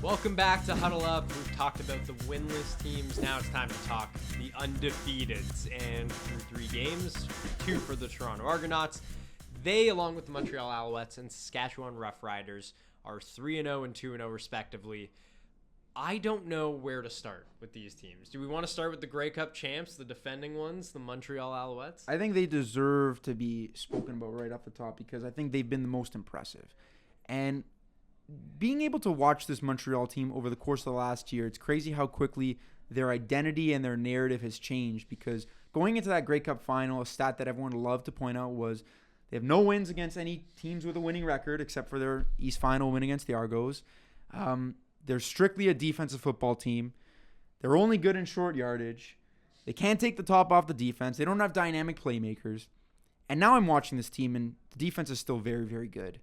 Welcome back to Huddle Up. We've talked about the winless teams. Now it's time to talk the undefeateds. And through 3 games, 2 for the Toronto Argonauts, they, along with the Montreal Alouettes and Saskatchewan Roughriders, are 3-0 and 2-0 respectively. I don't know where to start with these teams. Do we want to start with the Grey Cup champs, the defending ones, the Montreal Alouettes? I think they deserve to be spoken about right off the top because I think they've been the most impressive. And being able to watch this Montreal team over the course of the last year, it's crazy how quickly their identity and their narrative has changed, because going into that Grey Cup final, a stat that everyone loved to point out was they have no wins against any teams with a winning record except for their East final win against the Argos. They're strictly a defensive football team. They're only good in short yardage. They can't take the top off the defense. They don't have dynamic playmakers. And now I'm watching this team, and the defense is still very, very good.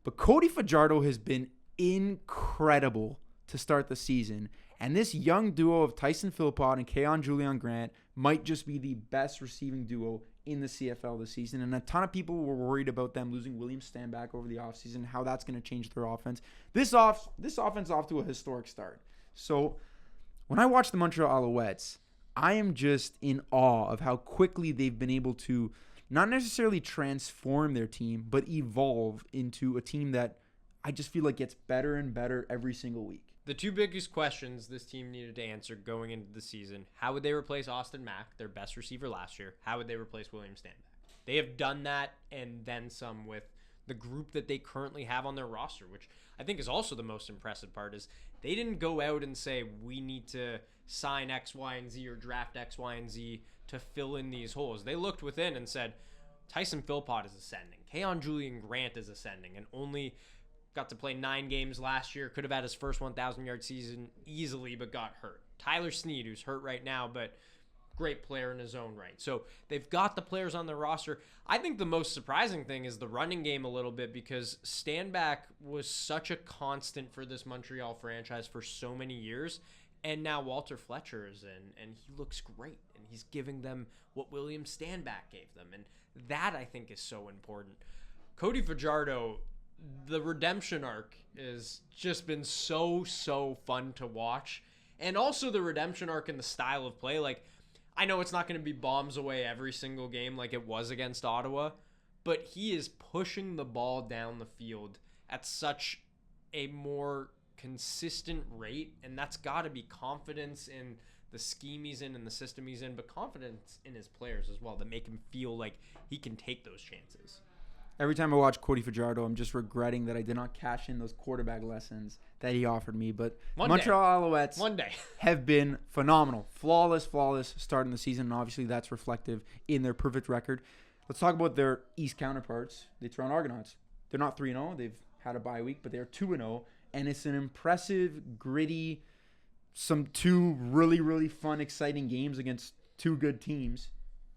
But Cody Fajardo has been incredible to start the season. And this young duo of Tyson Philpott and Keon Julian Grant might just be the best receiving duo in the CFL this season. And a ton of people were worried about them losing William Stanback over the offseason, how that's going to change their offense. This offense off to a historic start. So when I watch the Montreal Alouettes, I am just in awe of how quickly they've been able to not necessarily transform their team, but evolve into a team that I just feel like gets better and better every single week. The 2 biggest questions this team needed to answer going into the season: how would they replace Austin Mack, their best receiver last year? How would they replace William Stanback? They have done that and then some with the group that they currently have on their roster, which I think is also the most impressive part. Is they didn't go out and say, we need to sign X, Y, and Z or draft X, Y, and Z to fill in these holes. They looked within and said, Tyson Philpott is ascending. Keon Julian Grant is ascending and only got to play 9 games last year. Could have had his first 1,000-yard season easily, but got hurt. Tyler Snead, who's hurt right now, but great player in his own right. So they've got the players on their roster. I think the most surprising thing is the running game a little bit, because Stanback was such a constant for this Montreal franchise for so many years. And now Walter Fletcher is in, and he looks great. And he's giving them what William Stanback gave them. And that, I think, is so important. Cody Fajardo, the redemption arc has just been so fun to watch. And also the redemption arc in the style of play. Like, I know it's not going to be bombs away every single game like it was against Ottawa, but he is pushing the ball down the field at such a more consistent rate, and that's got to be confidence in the scheme he's in and the system he's in, but confidence in his players as well that make him feel like he can take those chances. Every time I watch Cody Fajardo, I'm just regretting that I did not cash in those quarterback lessons that he offered me. But Montreal Alouettes have been phenomenal. Flawless starting the season, and obviously that's reflective in their perfect record. Let's talk about their East counterparts, the Toronto Argonauts. They're not 3-0. They've had a bye week, but they're 2-0. And it's an impressive, gritty, some 2 really fun, exciting games against 2 good teams.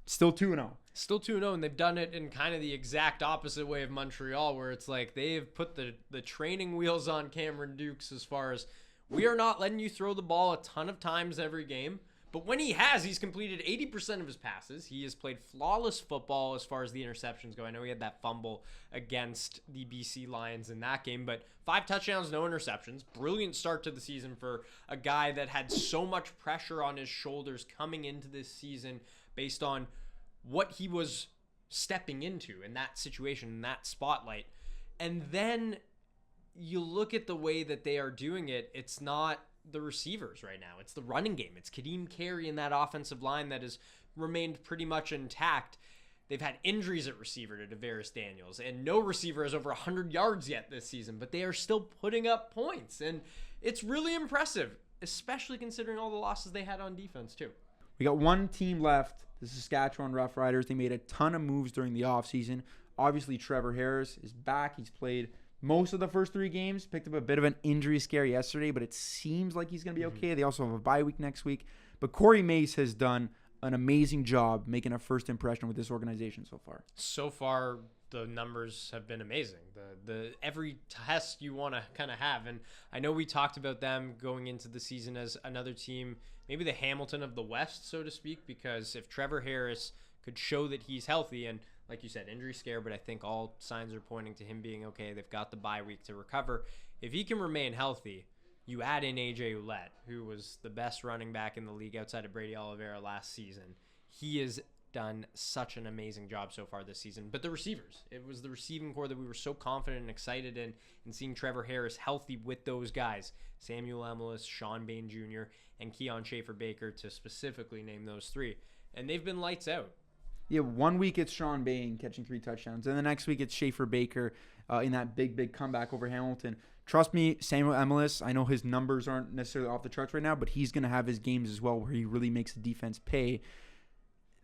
Still 2-0. Still 2-0, and they've done it in kind of the exact opposite way of Montreal, where it's like they've put the training wheels on Cameron Dukes as far as, we are not letting you throw the ball a ton of times every game. But when he has, he's completed 80% of his passes. He has played flawless football as far as the interceptions go. I know he had that fumble against the BC Lions in that game, but 5 touchdowns, no interceptions. Brilliant start to the season for a guy that had so much pressure on his shoulders coming into this season based on what he was stepping into in that situation, in that spotlight. And then you look at the way that they are doing it, it's not the receivers right now. It's the running game. It's Kadeem Carey in that offensive line that has remained pretty much intact. They've had injuries at receiver to Tavares Daniels, and no receiver has over 100 yards yet this season, but they are still putting up points, and it's really impressive, especially considering all the losses they had on defense too. We got 1 team left, the Saskatchewan Roughriders. They made a ton of moves during the offseason. Obviously, Trevor Harris is back. He's played most of the first 3 games, picked up a bit of an injury scare yesterday, but it seems like he's going to be okay. They also have a bye week next week. But Corey Mace has done an amazing job making a first impression with this organization so far. So far, the numbers have been amazing. The every test you want to kind of have. And I know we talked about them going into the season as another team, maybe the Hamilton of the West, so to speak, because if Trevor Harris could show that he's healthy, and like you said, injury scare, but I think all signs are pointing to him being okay. They've got the bye week to recover. If he can remain healthy, You add in AJ Ouellette, who was the best running back in the league outside of Brady Oliveira last season. He has done such an amazing job so far this season. But the receivers, it was the receiving core that we were so confident and excited in, and seeing Trevor Harris healthy with those guys, Samuel Emilus, Sean Bain Jr., and Keon Schaefer-Baker, to specifically name those three. And they've been lights out. Yeah, 1 week it's Sean Bain catching 3 touchdowns, and the next week it's Schaefer-Baker in that big comeback over Hamilton. Trust me, Samuel Emilus, I know his numbers aren't necessarily off the charts right now, but he's going to have his games as well where he really makes the defense pay.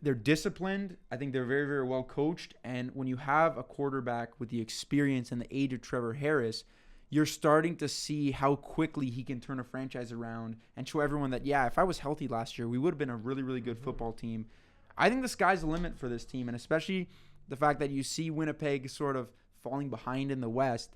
They're disciplined. I think they're very, very well coached. And when you have a quarterback with the experience and the age of Trevor Harris, you're starting to see how quickly he can turn a franchise around and show everyone that, yeah, if I was healthy last year, we would have been a really, really good football team. I think the sky's the limit for this team, and especially the fact that you see Winnipeg sort of falling behind in the West.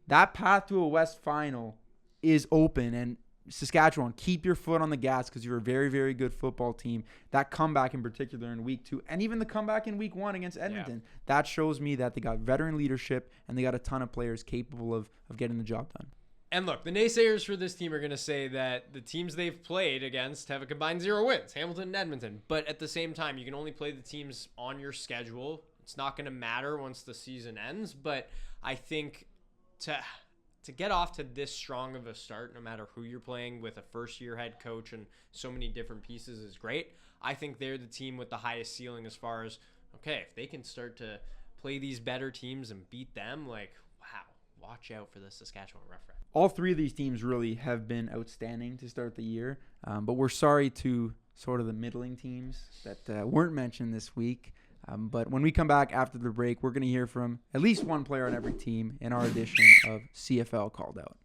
That path to a West final is open, and Saskatchewan, keep your foot on the gas because you're a very, very good football team. That comeback in particular in week 2, and even the comeback in week 1 against Edmonton, that shows me that they got veteran leadership and they got a ton of players capable of getting the job done. And look, the naysayers for this team are going to say that the teams they've played against have a combined 0 wins, Hamilton and Edmonton. But at the same time, you can only play the teams on your schedule. It's not going to matter once the season ends. But I think to get off to this strong of a start, no matter who you're playing with, a first-year head coach and so many different pieces, is great. I think they're the team with the highest ceiling as far as, okay, if they can start to play these better teams and beat them, like, wow, watch out for the Saskatchewan Roughriders. All 3 of these teams really have been outstanding to start the year, but we're sorry to sort of the middling teams that weren't mentioned this week. But when we come back after the break, we're going to hear from at least one player on every team in our edition of CFL Called Out.